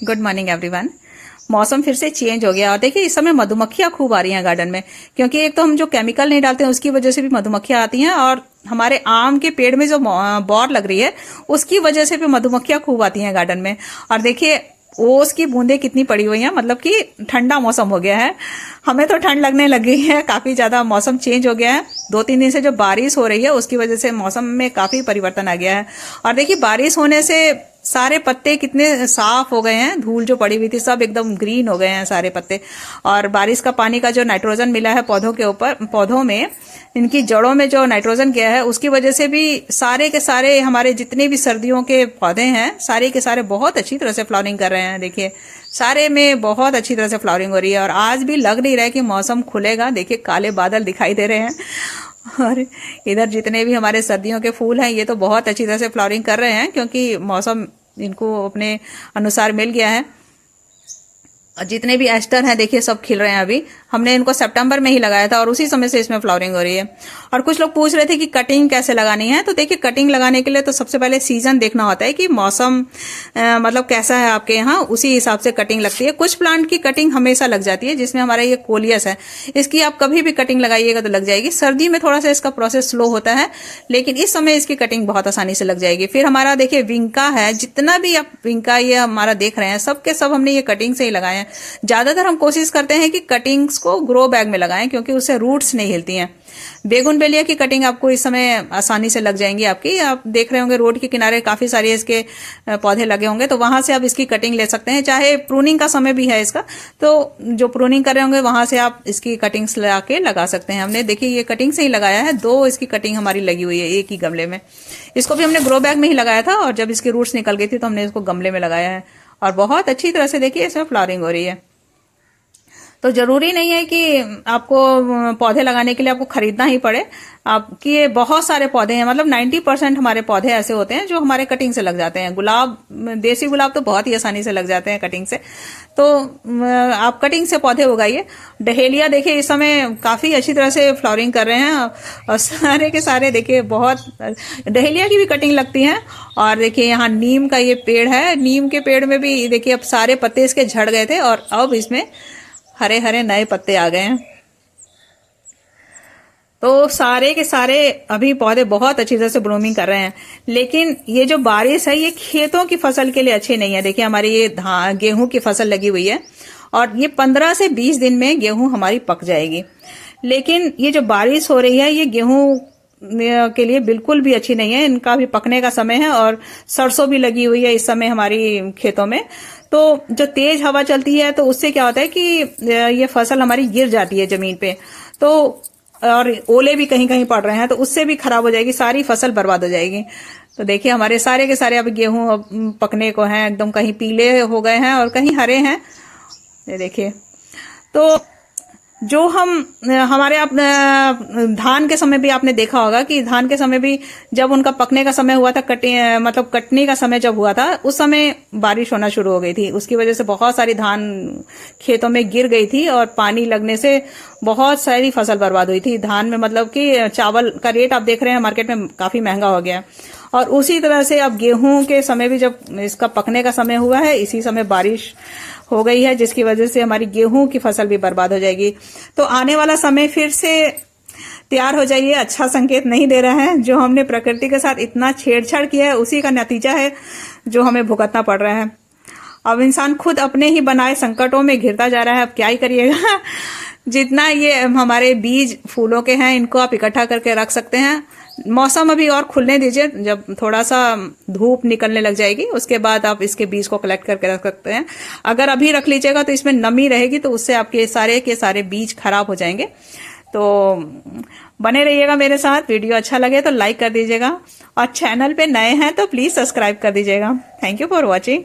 Good morning everyone. मौसम फिर से चेंज हो गया और देखिए इस समय मधुमक्खियां खूब आ रही हैं गार्डन में, क्योंकि एक तो हम जो केमिकल नहीं डालते हैं उसकी वजह से भी मधुमक्खियां आती हैं, और हमारे आम के पेड़ में जो बौर लग रही है उसकी वजह से भी मधुमक्खियां खूब आती हैं गार्डन में। और देखिए ओस की बूंदें कितनी पड़ी हुई हैं, मतलब कि ठंडा मौसम हो गया है। हमें तो ठंड लगने लग गई है, काफी ज्यादा मौसम चेंज हो गया है। 2-3 दिन से जो बारिश हो रही है उसकी वजह से मौसम में काफी परिवर्तन आ गया है। और देखिए बारिश होने से सारे पत्ते कितने साफ हो गए हैं, धूल जो पड़ी हुई थी सब एकदम ग्रीन हो गए हैं सारे पत्ते। और बारिश का पानी का जो नाइट्रोजन मिला है पौधों के ऊपर, पौधों में इनकी जड़ों में जो नाइट्रोजन गया है उसकी वजह से भी सारे के सारे हमारे जितने भी सर्दियों के पौधे हैं सारे के सारे बहुत अच्छी तरह से फ्लावरिंग कर रहे हैं। देखिए सारे में बहुत अच्छी तरह से फ्लावरिंग हो रही है और आज भी लग नहीं रहा है कि मौसम खुलेगा। देखिए काले बादल दिखाई दे रहे हैं और इधर जितने भी हमारे सर्दियों के फूल हैं ये तो बहुत अच्छी तरह से फ्लावरिंग कर रहे हैं, क्योंकि मौसम इनको अपने अनुसार मिल गया है। और जितने भी एस्टर हैं देखिए सब खिल रहे हैं। अभी हमने इनको सितंबर में ही लगाया था और उसी समय से इसमें फ्लावरिंग हो रही है। और कुछ लोग पूछ रहे थे कि कटिंग कैसे लगानी है, तो देखिए कटिंग लगाने के लिए तो सबसे पहले सीजन देखना होता है कि मौसम मतलब कैसा है आपके यहाँ, उसी हिसाब से कटिंग लगती है। कुछ प्लांट की कटिंग हमेशा लग जाती है, जिसमें हमारा ये कोलियस है, इसकी आप कभी भी कटिंग लगाइएगा तो लग जाएगी। सर्दी में थोड़ा सा इसका प्रोसेस स्लो होता है, लेकिन इस समय इसकी कटिंग बहुत आसानी से लग जाएगी। फिर हमारा देखिए विंका है, जितना भी आप विंका ये हमारा देख रहे हैं सब के सब हमने ये कटिंग से ही लगाए हैं। ज्यादातर हम कोशिश करते हैं कि कटिंग्स को ग्रो बैग में लगाएं, क्योंकि उससे रूट्स नहीं हिलती हैं। बेगुनवेलिया की कटिंग आपको इस समय आसानी से लग जाएंगी आपकी। आप देख रहे होंगे रोड के किनारे काफी सारे इसके पौधे लगे होंगे, तो वहां से आप इसकी कटिंग ले सकते हैं। चाहे प्रूनिंग का समय भी है इसका, तो जो प्रूनिंग कर रहे होंगे वहां से आप इसकी कटिंग्स लगा के लगा सकते हैं। हमने देखिए ये कटिंग से ही लगाया है, 2 इसकी कटिंग हमारी लगी हुई है एक ही गमले में। इसको भी हमने ग्रो बैग में ही लगाया था और जब इसकी रूट्स निकल गई थी तो हमने इसको गमले में लगाया है और बहुत अच्छी तरह से देखिए इसमें फ्लावरिंग हो रही है। तो जरूरी नहीं है कि आपको पौधे लगाने के लिए आपको खरीदना ही पड़े। आपकी ये बहुत सारे पौधे हैं, मतलब 90% हमारे पौधे ऐसे होते हैं जो हमारे कटिंग से लग जाते हैं। गुलाब, देसी गुलाब तो बहुत ही आसानी से लग जाते हैं कटिंग से, तो आप कटिंग से पौधे उगाइए। डहेलिया देखिए इस समय काफी अच्छी तरह से फ्लावरिंग कर रहे हैं और सारे के सारे देखिए बहुत डहेलिया की भी कटिंग लगती है। और देखिए यहाँ नीम का ये पेड़ है, नीम के पेड़ में भी देखिए अब सारे पत्ते इसके झड़ गए थे और अब इसमें हरे हरे नए पत्ते आ गए हैं। तो सारे के सारे अभी पौधे बहुत अच्छी तरह से ब्लूमिंग कर रहे हैं। लेकिन ये जो बारिश है ये खेतों की फसल के लिए अच्छी नहीं है। देखिए हमारी ये गेहूं की फसल लगी हुई है और ये 15 से 20 दिन में गेहूं हमारी पक जाएगी। लेकिन ये जो बारिश हो रही है ये गेहूं के लिए बिल्कुल भी अच्छी नहीं है। इनका भी पकने का समय है और सरसों भी लगी हुई है इस समय हमारी खेतों में। तो जो तेज हवा चलती है तो उससे क्या होता है कि ये फसल हमारी गिर जाती है जमीन पे, तो और ओले भी कहीं कहीं पड़ रहे हैं, तो उससे भी खराब हो जाएगी, सारी फसल बर्बाद हो जाएगी। तो देखिए हमारे सारे के सारे अब गेहूं पकने को हैं, एकदम कहीं पीले हो गए हैं और कहीं हरे हैं। ये देखिए तो जो हमारे आप धान के समय भी आपने देखा होगा कि धान के समय भी जब उनका पकने का समय हुआ था, मतलब कटने का समय जब हुआ था, उस समय बारिश होना शुरू हो गई थी। उसकी वजह से बहुत सारी धान खेतों में गिर गई थी और पानी लगने से बहुत सारी फसल बर्बाद हुई थी धान में। मतलब कि चावल का रेट आप देख रहे हैं मार्केट में काफी महंगा हो गया। और उसी तरह से अब गेहूं के समय भी जब इसका पकने का समय हुआ है, इसी समय बारिश हो गई है, जिसकी वजह से हमारी गेहूं की फसल भी बर्बाद हो जाएगी। तो आने वाला समय फिर से तैयार हो जाइए, अच्छा संकेत नहीं दे रहा है। जो हमने प्रकृति के साथ इतना छेड़छाड़ किया है उसी का नतीजा है जो हमें भुगतना पड़ रहा है। अब इंसान खुद अपने ही बनाए संकटों में घिरता जा रहा है, अब क्या ही करिएगा। जितना ये हमारे बीज फूलों के हैं इनको आप इकट्ठा करके रख सकते हैं। मौसम अभी और खुलने दीजिए, जब थोड़ा सा धूप निकलने लग जाएगी उसके बाद आप इसके बीज को कलेक्ट करके रख सकते हैं। अगर अभी रख लीजिएगा तो इसमें नमी रहेगी, तो उससे आपके सारे के सारे बीज खराब हो जाएंगे। तो बने रहिएगा मेरे साथ। वीडियो अच्छा लगे तो लाइक कर दीजिएगा और चैनल पे नए हैं तो प्लीज सब्सक्राइब कर दीजिएगा। Thank you for watching.